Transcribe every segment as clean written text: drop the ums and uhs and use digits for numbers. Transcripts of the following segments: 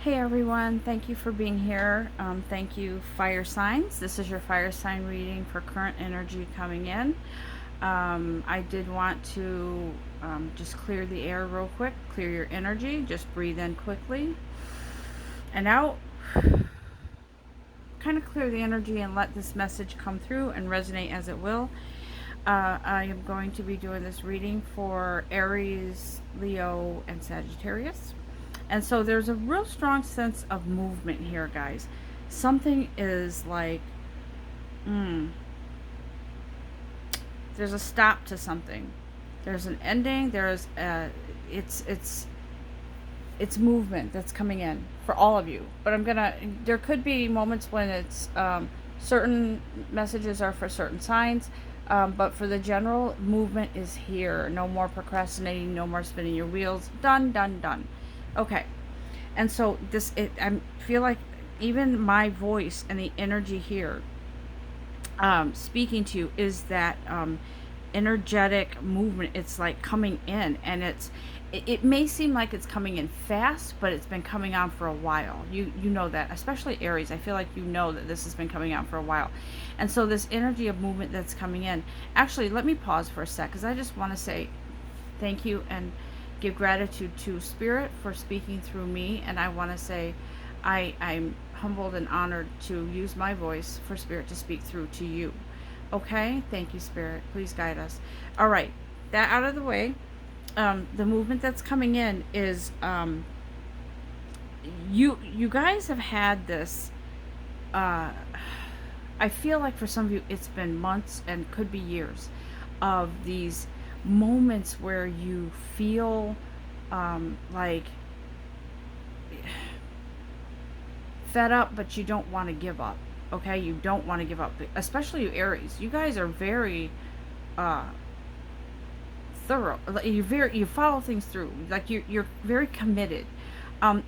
Hey everyone, thank you for being here. Thank you, fire signs. This is your fire sign reading for current energy coming in. I did want to just clear the air real quick, clear your energy. Just breathe in quickly and out. Kind of clear the energy and let this message come through and resonate as it will. I am going to be doing this reading for Aries, Leo, and Sagittarius. And so there's a real strong sense of movement here, guys. Something is like, there's a stop to something. There's an ending. There's it's movement that's coming in for all of you. But there could be moments when it's certain messages are for certain signs. But for the general, movement is here. No more procrastinating. No more spinning your wheels. Done, done, done. Okay. And so I feel like even my voice and the energy here speaking to you is that energetic movement. It's like coming in, and it may seem like it's coming in fast, but it's been coming on for a while. You know that, especially Aries. I feel like you know that this has been coming on for a while. And so this energy of movement that's coming in. Actually, let me pause for a sec, because I just want to say thank you and give gratitude to Spirit for speaking through me. And I want to say I'm humbled and honored to use my voice for Spirit to speak through to you. Okay? Thank you, Spirit. Please guide us. All right. That out of the way. The movement that's coming in is you guys have had this. I feel like for some of you it's been months and could be years of these moments where you feel like fed up, but you don't want to give up. Okay, you don't want to give up, especially you Aries. You guys are very thorough. You follow things through. Like you're very committed,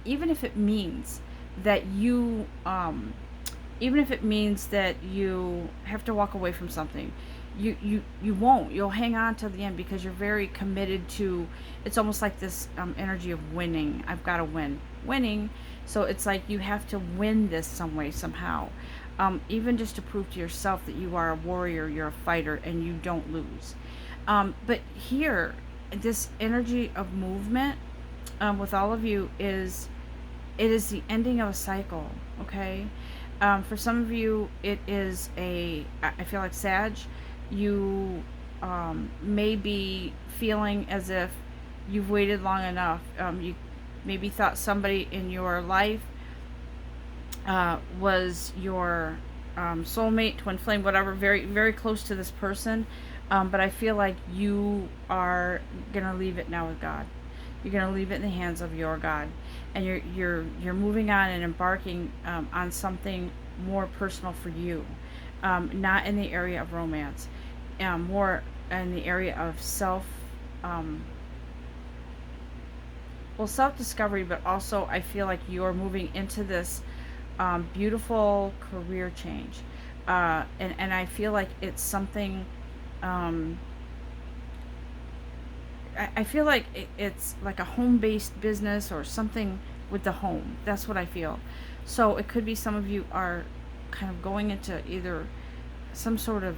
even if it means that even if it means that you have to walk away from something. You won't. You'll hang on till the end because you're very committed to. It's almost like this energy of winning. I've got to winning. So it's like you have to win this some way, somehow, even just to prove to yourself that you are a warrior, you're a fighter, and you don't lose. But here, this energy of movement with all of you it is the ending of a cycle. Okay, for some of you, it is I feel like Sag, you may be feeling as if you've waited long enough. You maybe thought somebody in your life was your soulmate, twin flame, whatever, very, very close to this person. But I feel like you are going to leave it now with God. You're going to leave it in the hands of your God. And you're moving on and embarking on something more personal for you. Not in the area of romance. More in the area of self-discovery, but also I feel like you're moving into this beautiful career change. And I feel like it's something, I feel like it's like a home-based business or something with the home. That's what I feel. So it could be some of you are kind of going into either some sort of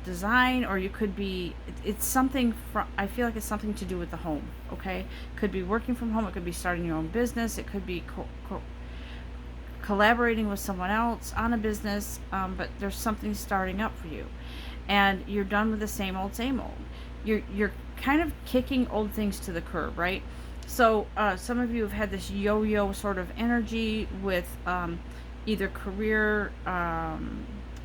design, or you could be it's something from, I feel like it's something to do with the home. Okay, could be working from home, it could be starting your own business, it could be collaborating with someone else on a business, but there's something starting up for you, and you're done with the same old. You're kind of kicking old things to the curb, right? So some of you have had this yo-yo sort of energy with either career,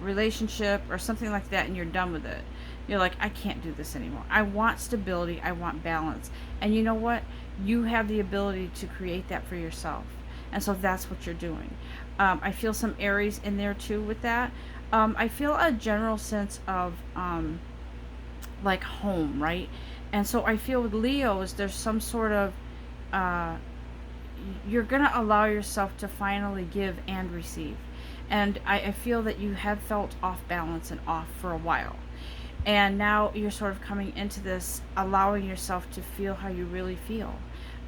relationship, or something like that, and you're done with it. You're like, I can't do this anymore. I want stability. I want balance. And you know what? You have the ability to create that for yourself. And so that's what you're doing. I feel some Aries in there too with that. I feel a general sense of like home, right? And so I feel with Leos, there's some sort of you're gonna allow yourself to finally give and receive. And I feel that you have felt off balance and off for a while. And now you're sort of coming into this, allowing yourself to feel how you really feel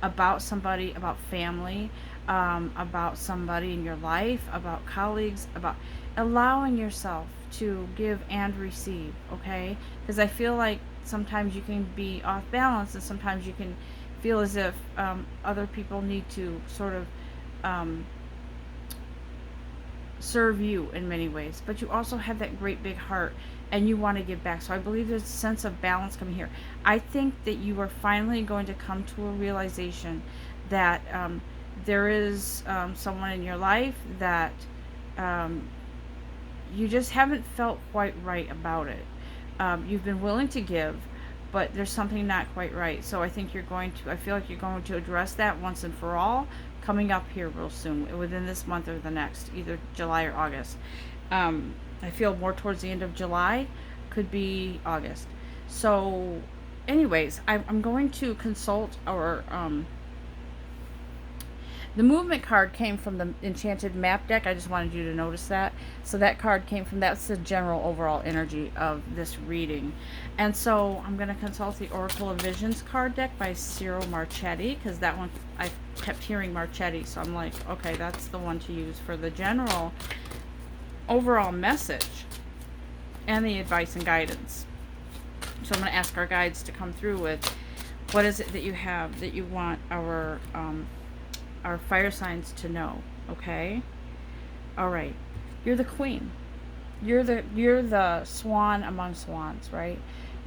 about somebody, about family, about somebody in your life, about colleagues, about allowing yourself to give and receive, okay? Because I feel like sometimes you can be off balance, and sometimes you can feel as if other people need to sort of um, serve you in many ways, but you also have that great big heart and you want to give back. So I believe there's a sense of balance coming here. I think that you are finally going to come to a realization that there is someone in your life that um, you just haven't felt quite right about it. You've been willing to give, but there's something not quite right. So I think I feel like you're going to address that once and for all coming up here real soon, within this month or the next, either July or August. I feel more towards the end of July, could be August. So, anyways, I'm going to consult our the movement card came from the Enchanted Map deck. I just wanted you to notice that. So that card came from, that's the general overall energy of this reading. And so I'm going to consult the Oracle of Visions card deck by Ciro Marchetti, because that one, I kept hearing Marchetti. So I'm like, okay, that's the one to use for the general overall message and the advice and guidance. So I'm going to ask our guides to come through with, what is it that you have that you want our fire signs to know, okay? All right. You're the queen. You're the swan among swans, right?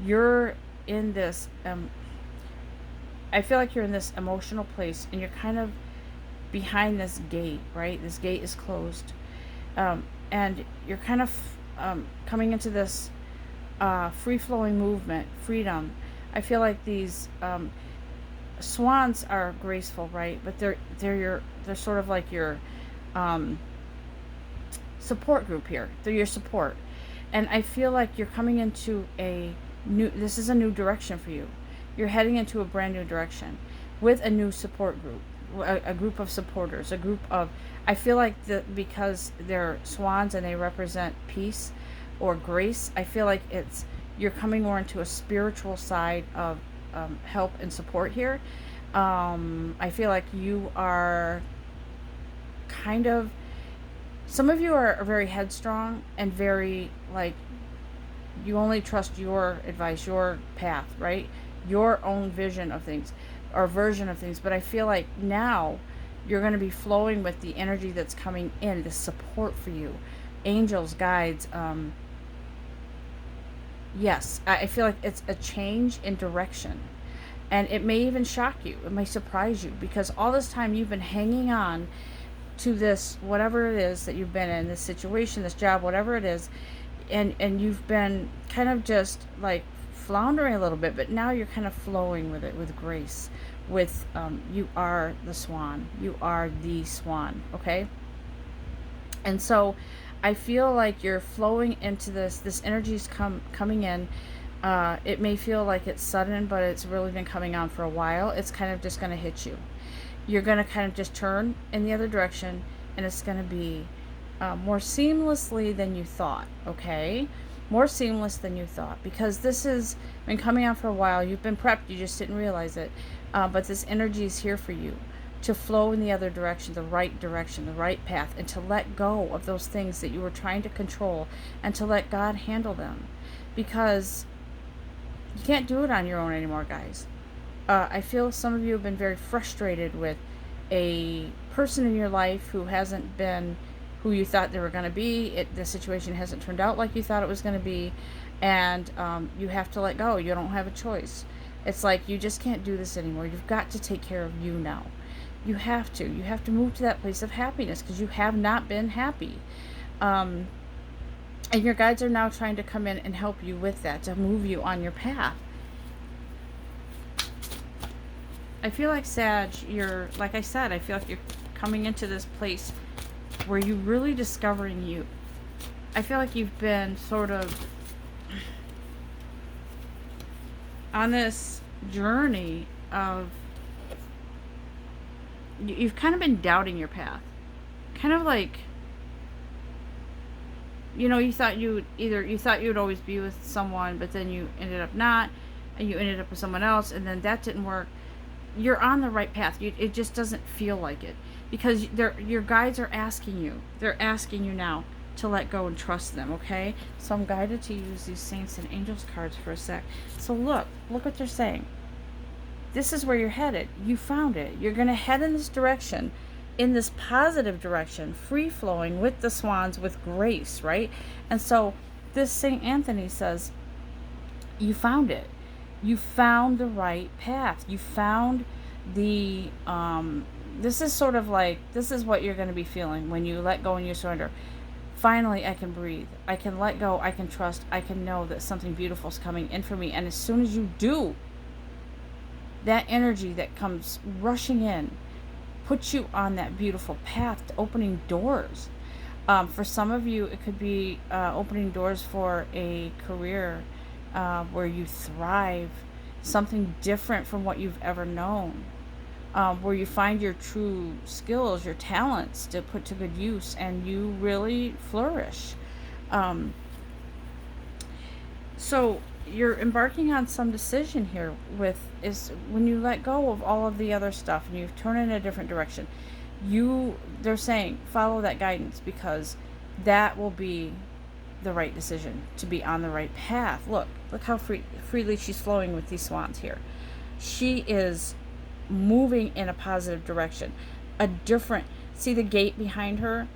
You're in this I feel like you're in this emotional place, and you're kind of behind this gate, right? This gate is closed. And you're kind of coming into this free-flowing movement, freedom. I feel like these swans are graceful, right? But they're sort of like your support group here. They're your support, and I feel like you're coming into this is a new direction for you. You're heading into a brand new direction with a new support group, a group of supporters, a group of. I feel like because they're swans and they represent peace or grace. I feel like you're coming more into a spiritual side of help and support here. I feel like you are kind of, some of you are very headstrong and very like, you only trust your advice, your path, right? Your own vision of things or version of things. But I feel like now you're going to be flowing with the energy that's coming in, the support for you, angels, guides. Yes, I feel like it's a change in direction. And it may even shock you. It may surprise you, because all this time you've been hanging on to this, whatever it is that you've been in, this situation, this job, whatever it is, and you've been kind of just like floundering a little bit, but now you're kind of flowing with it, with grace, with you are the swan. You are the swan, okay? And so I feel like you're flowing into this energy's coming in. It may feel like it's sudden, but it's really been coming on for a while. It's kind of just going to hit you. You're going to kind of just turn in the other direction, and it's going to be more seamlessly than you thought, okay? More seamless than you thought, because this has been coming on for a while. You've been prepped, you just didn't realize it. But this energy is here for you to flow in the other direction, the right path, and to let go of those things that you were trying to control, and to let God handle them. Because you can't do it on your own anymore, guys. I feel some of you have been very frustrated with a person in your life who hasn't been who you thought they were going to be. The situation hasn't turned out like you thought it was going to be, and you have to let go. You don't have a choice. It's like you just can't do this anymore. You've got to take care of you now. You have to. You have to move to that place of happiness, because you have not been happy. And your guides are now trying to come in and help you with that, to move you on your path. I feel like, Sag, like I said, I feel like you're coming into this place where you're really discovering you. I feel like you've been sort of on this journey of, you've kind of been doubting your path. Kind of like, you thought you would always be with someone, but then you ended up not, and you ended up with someone else, and then that didn't work. You're on the right path. It just doesn't feel like it. because your guides are asking you. They're asking you now to let go and trust them, okay? So I'm guided to use these Saints and Angels cards for a sec. So look what they're saying. This is where you're headed. You found it. You're going to head in this direction, in this positive direction, free flowing with the swans, with grace, right? And so this St. Anthony says, you found it. You found the right path. You found the, this is sort of like, this is what you're going to be feeling when you let go and you surrender. Finally, I can breathe. I can let go. I can trust. I can know that something beautiful is coming in for me. And as soon as you do, that energy that comes rushing in puts you on that beautiful path to opening doors. For some of you, it could be opening doors for a career where you thrive, something different from what you've ever known, where you find your true skills, your talents to put to good use, and you really flourish. So you're embarking on some decision here is when you let go of all of the other stuff and you turn in a different direction. They're saying follow that guidance, because that will be the right decision, to be on the right path. Look how freely she's flowing with these swans here. She is moving in a positive direction, see the gate behind her.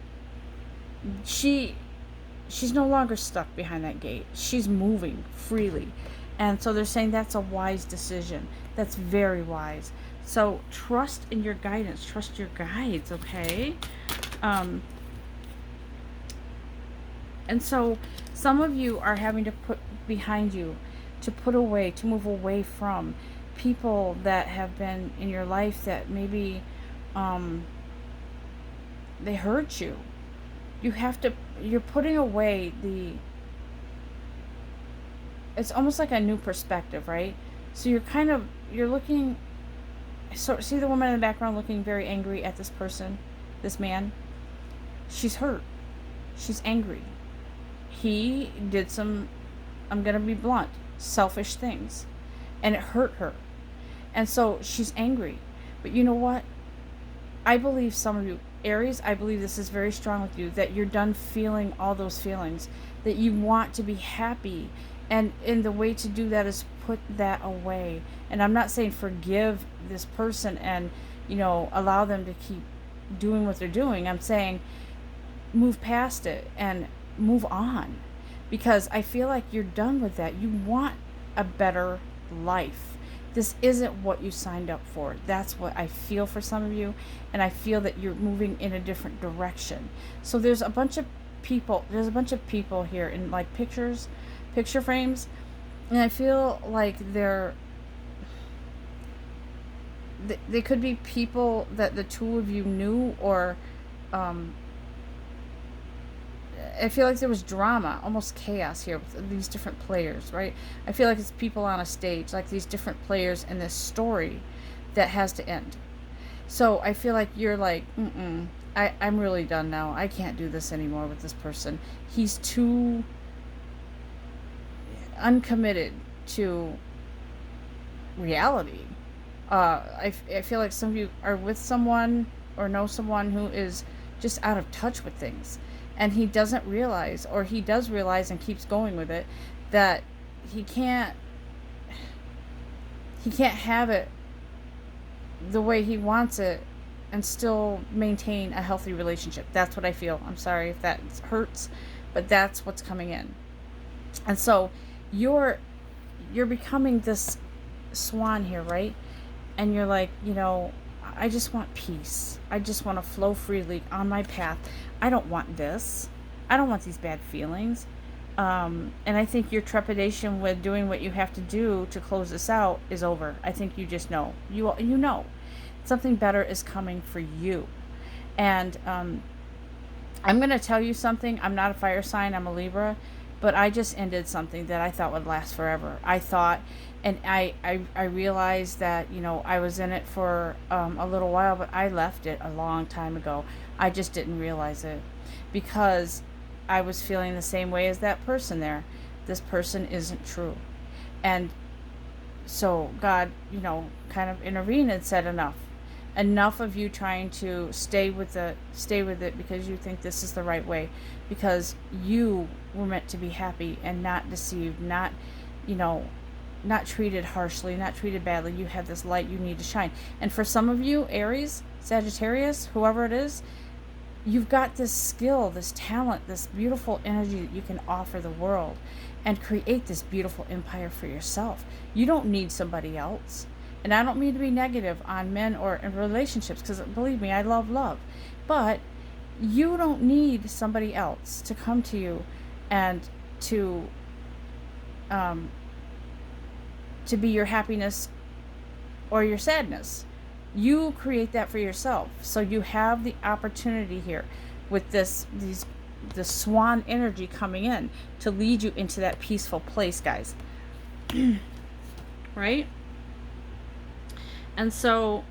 She's no longer stuck behind that gate. She's moving freely. And so they're saying that's a wise decision. That's very wise. So trust in your guidance. Trust your guides, okay? And so some of you are having to put behind you, to move away from people that have been in your life that maybe they hurt you. You're putting away it's almost like a new perspective, right? So you're looking, so see the woman in the background looking very angry at this person, this man? She's hurt. She's angry. He did some, I'm going to be blunt, selfish things. And it hurt her. And so she's angry. But you know what? I believe some of you, Aries, I believe this is very strong with you, that you're done feeling all those feelings, that you want to be happy. And the way to do that is put that away. And I'm not saying forgive this person and, allow them to keep doing what they're doing. I'm saying move past it and move on. Because I feel like you're done with that. You want a better life. This isn't what you signed up for. That's what I feel for some of you. And I feel that you're moving in a different direction. So there's a bunch of people here in like picture frames. And I feel like they could be people that the two of you knew, or I feel like there was drama, almost chaos here with these different players, right? I feel like it's people on a stage, like these different players in this story that has to end. So I feel like you're like, I'm really done now. I can't do this anymore with this person. He's too uncommitted to reality. I feel like some of you are with someone or know someone who is just out of touch with things. And he doesn't realize, or he does realize and keeps going with it, that he can't have it the way he wants it and still maintain a healthy relationship. That's what I feel. I'm sorry if that hurts, but that's what's coming in. And so you're becoming this swan here, right? And you're like, I just want peace. I just want to flow freely on my path. I don't want this. I don't want these bad feelings. And I think your trepidation with doing what you have to do to close this out is over. I think you just know. You know. Something better is coming for you. And I'm going to tell you something. I'm not a fire sign. I'm a Libra. But I just ended something that I thought would last forever. I thought, and I realized that, I was in it for a little while, but I left it a long time ago. I just didn't realize it because I was feeling the same way as that person there. This person isn't true. And so God, kind of intervened and said enough. Enough of you trying to stay with it because you think this is the right way, because you were meant to be happy and not deceived, not, you know, not treated harshly, not treated badly. You have this light you need to shine. And for some of you, Aries, Sagittarius, whoever it is, you've got this skill, this talent, this beautiful energy that you can offer the world and create this beautiful empire for yourself. You don't need somebody else. And I don't mean to be negative on men or in relationships, because believe me, I love love. But you don't need somebody else to come to you and to be your happiness or your sadness. You create that for yourself. So you have the opportunity here with the swan energy coming in to lead you into that peaceful place, guys. Right? And so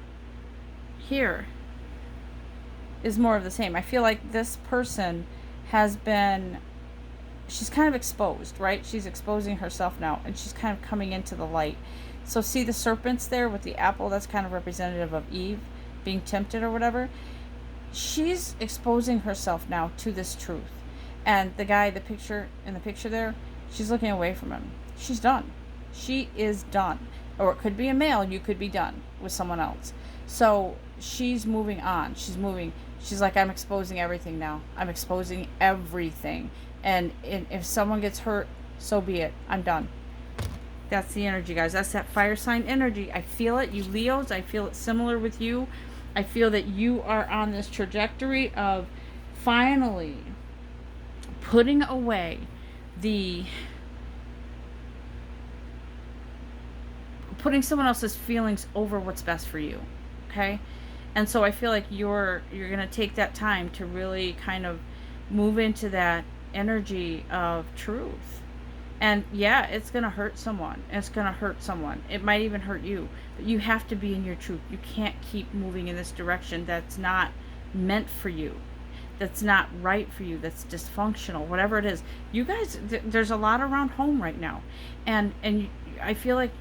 here is more of the same. I feel like this person has been, she's kind of exposed, right? She's exposing herself now, and she's kind of coming into the light. So see the serpents there with the apple? That's kind of representative of Eve being tempted or whatever. She's exposing herself now to this truth. And the guy, in the picture there, she's looking away from him. She's done. She is done. Or it could be a male, you could be done with someone else. So she's moving on. She's like, I'm exposing everything now. I'm exposing everything. And if someone gets hurt, so be it. I'm done. That's the energy, guys. That's that fire sign energy. I feel it. You Leos, I feel it similar with you. I feel that you are on this trajectory of finally putting away putting someone else's feelings over what's best for you. Okay? And so I feel like you're going to take that time to really kind of move into that energy of truth. And yeah, it's going to hurt someone. It's going to hurt someone. It might even hurt you. But you have to be in your truth. You can't keep moving in this direction that's not meant for you. That's not right for you. That's dysfunctional. Whatever it is. You guys, there's a lot around home right now. And I feel like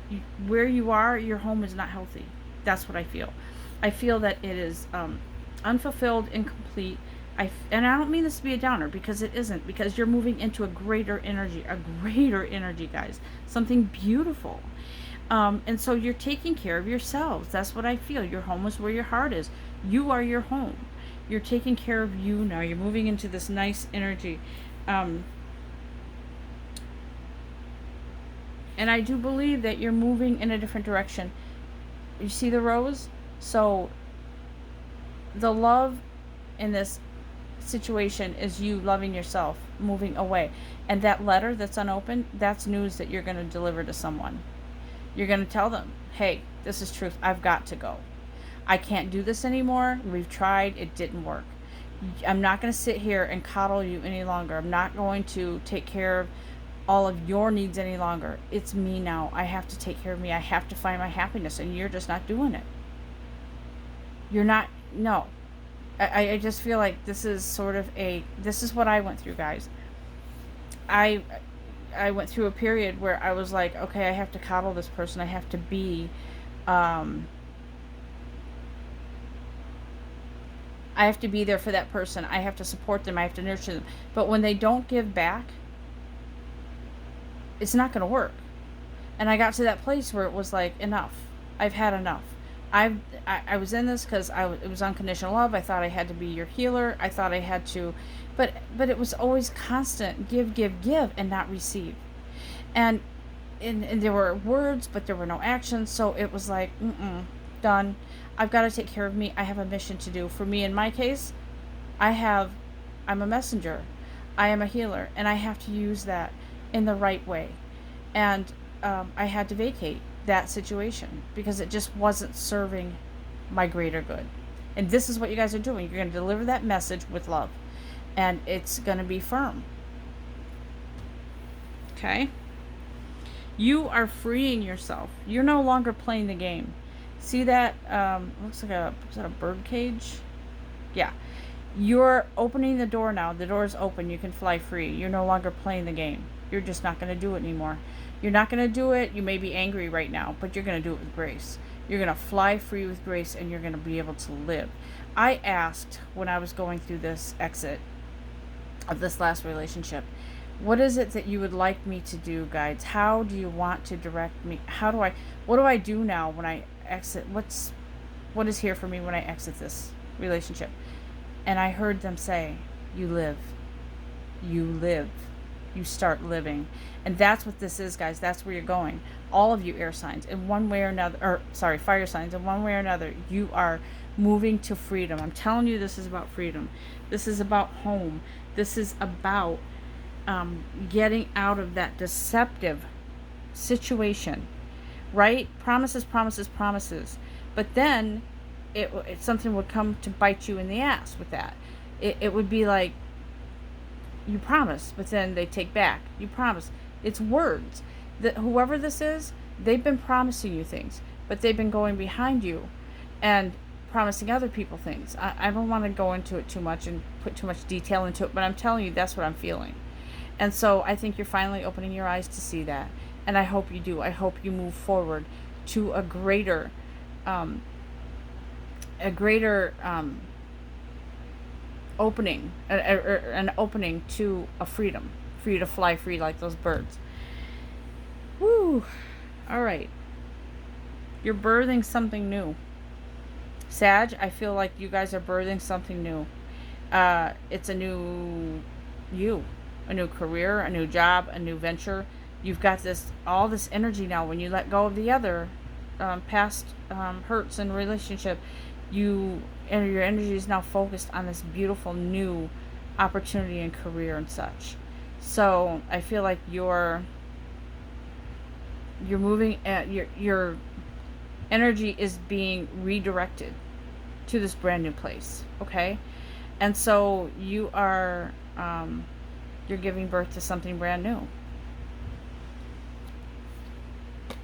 where you are, your home is not healthy. That's what I feel. I feel that it is unfulfilled, incomplete. And I don't mean this to be a downer, because it isn't, because you're moving into a greater energy, guys, something beautiful. And so you're taking care of yourselves. That's what I feel. Your home is where your heart is. You are your home. You're taking care of you now. You're moving into this nice energy. And I do believe that you're moving in a different direction. You see the rose? So the love in this situation is you loving yourself, moving away. And that letter that's unopened, that's news that you're going to deliver to someone. You're going to tell them, hey, this is truth. I've got to go. I can't do this anymore. We've tried. It didn't work. I'm not going to sit here and coddle you any longer. I'm not going to take care of all of your needs any longer. It's me now. I have to take care of me. I have to find my happiness, and you're just not doing it. You're not, no. I just feel like this is sort of this is what I went through, guys. I went through a period where I was like, okay, I have to coddle this person. I have to be, I have to be there for that person. I have to support them. I have to nurture them. But when they don't give back, it's not going to work. And I got to that place where it was like, enough. I've had enough. I was in this because it was unconditional love. I thought I had to be your healer. I thought I had to, but it was always constant give, and not receive. And there were words, but there were no actions. So it was like, done. I've got to take care of me. I have a mission to do. For me, in my case, I'm a messenger. I am a healer, and I have to use that in the right way. And I had to vacate that situation because it just wasn't serving my greater good. And this is what you guys are doing. You're going to deliver that message with love, and it's going to be firm. Okay? You are freeing yourself. You're no longer playing the game. See that? Looks like is that a bird cage? Yeah. You're opening the door now. The door is open. You can fly free. You're no longer playing the game. You're just not going to do it anymore. You're not going to do it. You may be angry right now, but you're going to do it with grace. You're going to fly free with grace, and you're going to be able to live. I asked when I was going through this exit of this last relationship, what is it that you would like me to do, guides? How do you want to direct me? What do I do now when I exit? What is here for me when I exit this relationship? And I heard them say, you live. You live. You start living. And that's what this is, guys. That's where you're going. All of you air signs, in one way or another, fire signs, in one way or another, you are moving to freedom. I'm telling you, this is about freedom. This is about home. This is about getting out of that deceptive situation, right? Promises, promises, promises. But then something would come to bite you in the ass with that. It would be like, you promise, but then they take back. You promise. It's words. That whoever this is, they've been promising you things, but they've been going behind you and promising other people things. I don't want to go into it too much and put too much detail into it, but I'm telling you, that's what I'm feeling. And so I think you're finally opening your eyes to see that. And I hope you do. I hope you move forward to a greater opening, an opening to a freedom, for you to fly free like those birds. Woo! All right. You're birthing something new. Sag, I feel like you guys are birthing something new. It's a new you, a new career, a new job, a new venture. You've got all this energy now. When you let go of the other past hurts and relationship, your energy is now focused on this beautiful new opportunity and career and such. So I feel like you're moving at your energy is being redirected to this brand new place. Okay. And so you are you're giving birth to something brand new.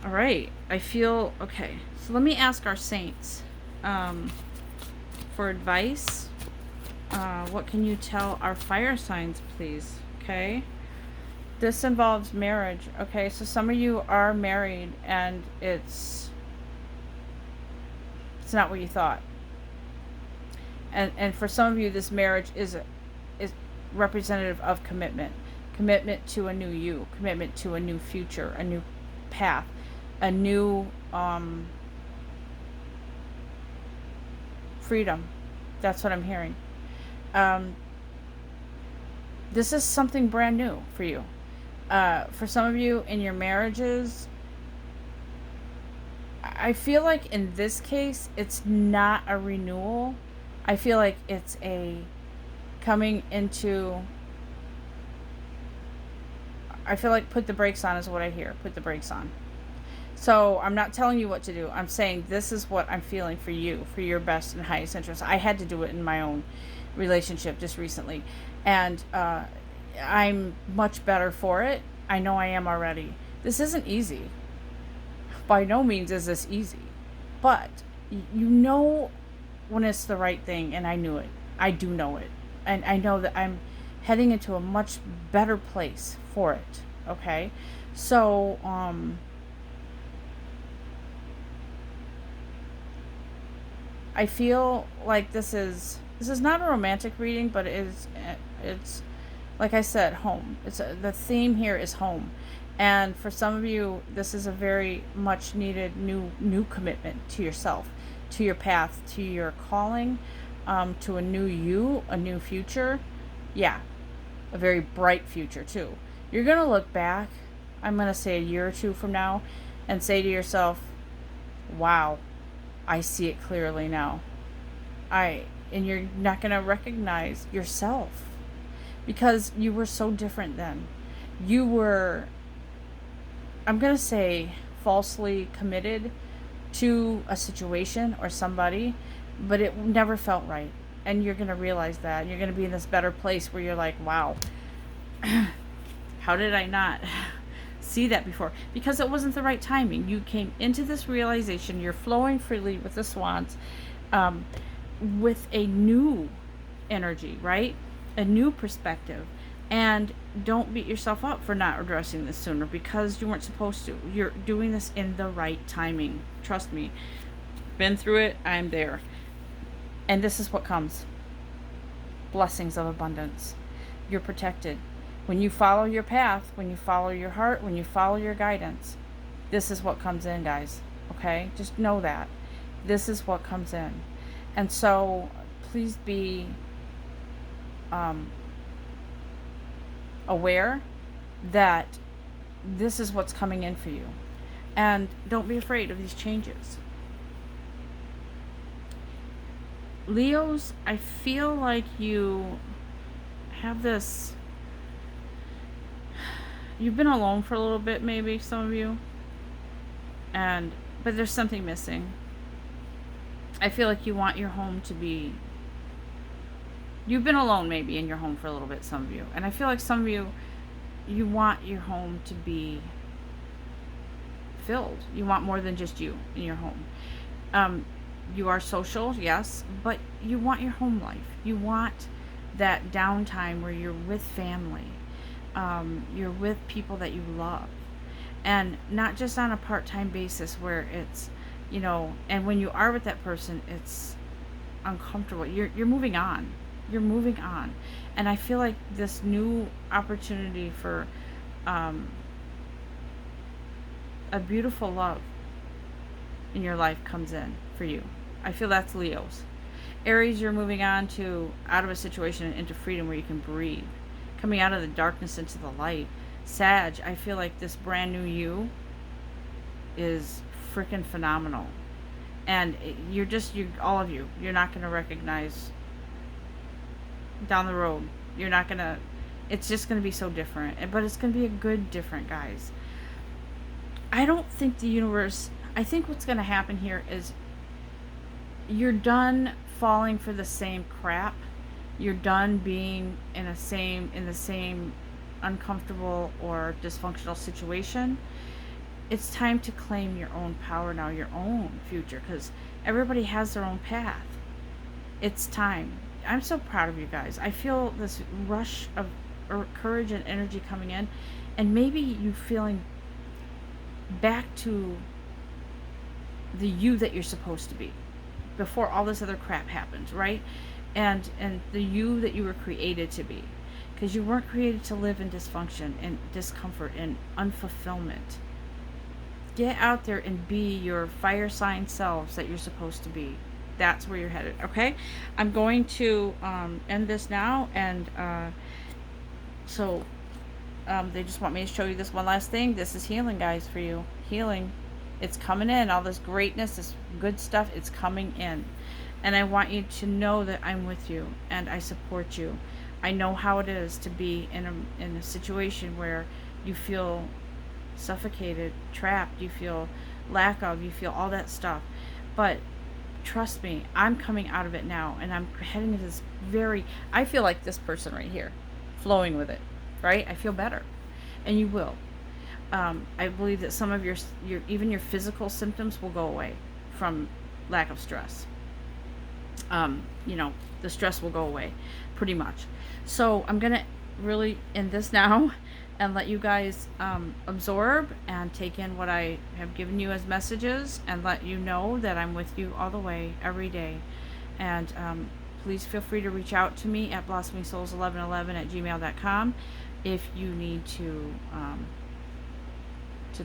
All right. I feel okay. So let me ask our saints for advice. What can you tell our fire signs, please? Okay. This involves marriage. Okay. So some of you are married and it's not what you thought. And for some of you, this marriage is representative of commitment to a new you, commitment to a new future, a new path, a new freedom. That's what I'm hearing. This is something brand new for you. For some of you in your marriages, I feel like in this case, it's not a renewal. I feel like it's a coming into... I feel like put the brakes on is what I hear. Put the brakes on. So I'm not telling you what to do. I'm saying this is what I'm feeling for you, for your best and highest interest. I had to do it in my own relationship just recently. And I'm much better for it. I know I am already. This isn't easy. By no means is this easy. But you know when it's the right thing, and I knew it. I do know it. And I know that I'm heading into a much better place for it. Okay? So, I feel like this is not a romantic reading, but it's like I said, home. The theme here is home. And for some of you, this is a very much needed new commitment to yourself, to your path, to your calling, to a new you, a new future. Yeah, a very bright future too. You're going to look back, I'm going to say a year or two from now, and say to yourself, wow, I see it clearly now. And you're not going to recognize yourself because you were so different then. You were, I'm going to say, falsely committed to a situation or somebody, but it never felt right. And you're going to realize that. You're going to be in this better place where you're like, wow, how did I not see that before? Because it wasn't the right timing. You came into this realization. You're flowing freely with the swans, with a new energy, right? A new perspective. And don't beat yourself up for not addressing this sooner because you weren't supposed to. You're doing this in the right timing. Trust me. Been through it. I'm there. And this is what comes. Blessings of abundance. You're protected. When you follow your path, when you follow your heart, when you follow your guidance, this is what comes in, guys. Okay? Just know that. This is what comes in. And so please be aware that this is what's coming in for you. And don't be afraid of these changes. Leos, I feel like you have this. You've been alone for a little bit, maybe, some of you. But there's something missing. I feel like you want your home to be. You've been alone maybe in your home for a little bit, some of you. And I feel like some of you, you want your home to be filled. You want more than just you in your home. You are social, yes, but you want your home life. You want that downtime where you're with family. You're with people that you love. And not just on a part-time basis where it's, and when you are with that person, it's uncomfortable. You're moving on. You're moving on. And I feel like this new opportunity for a beautiful love in your life comes in for you. I feel that's Leo's. Aries, you're moving on to out of a situation and into freedom where you can breathe. Coming out of the darkness into the light. Sag, I feel like this brand new you is freaking phenomenal. And you're all of you, you're not going to recognize down the road. You're not going to, it's just going to be so different. But it's going to be a good different, guys. I don't think the universe, I think what's going to happen here is you're done falling for the same crap. You're done being in the same uncomfortable or dysfunctional situation. It's time to claim your own power now, your own future, because everybody has their own path. It's time. I'm so proud of you guys. I feel this rush of courage and energy coming in, and maybe you feeling back to the you that you're supposed to be before all this other crap happens, right? And the you that you were created to be, because you weren't created to live in dysfunction and discomfort and unfulfillment. Get out there and be your fire sign selves that you're supposed to be. That's where you're headed, okay? I'm going to end this now, and they just want me to show you this one last thing. This is healing, guys, for you. Healing. It's coming in. All this greatness, this good stuff, it's coming in. And I want you to know that I'm with you and I support you. I know how it is to be in a situation where you feel suffocated, trapped, you feel lack of, you feel all that stuff. But trust me, I'm coming out of it now, and I'm heading into this I feel like this person right here, flowing with it, right? I feel better, and you will. I believe that some of your even your physical symptoms will go away from lack of stress. The stress will go away pretty much. So I'm going to really end this now and let you guys absorb and take in what I have given you as messages, and let you know that I'm with you all the way, every day. And please feel free to reach out to me at blossoming1111@gmail.com if you need to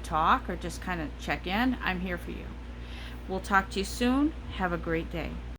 talk or just kind of check in. I'm here for you. We'll talk to you soon. Have a great day.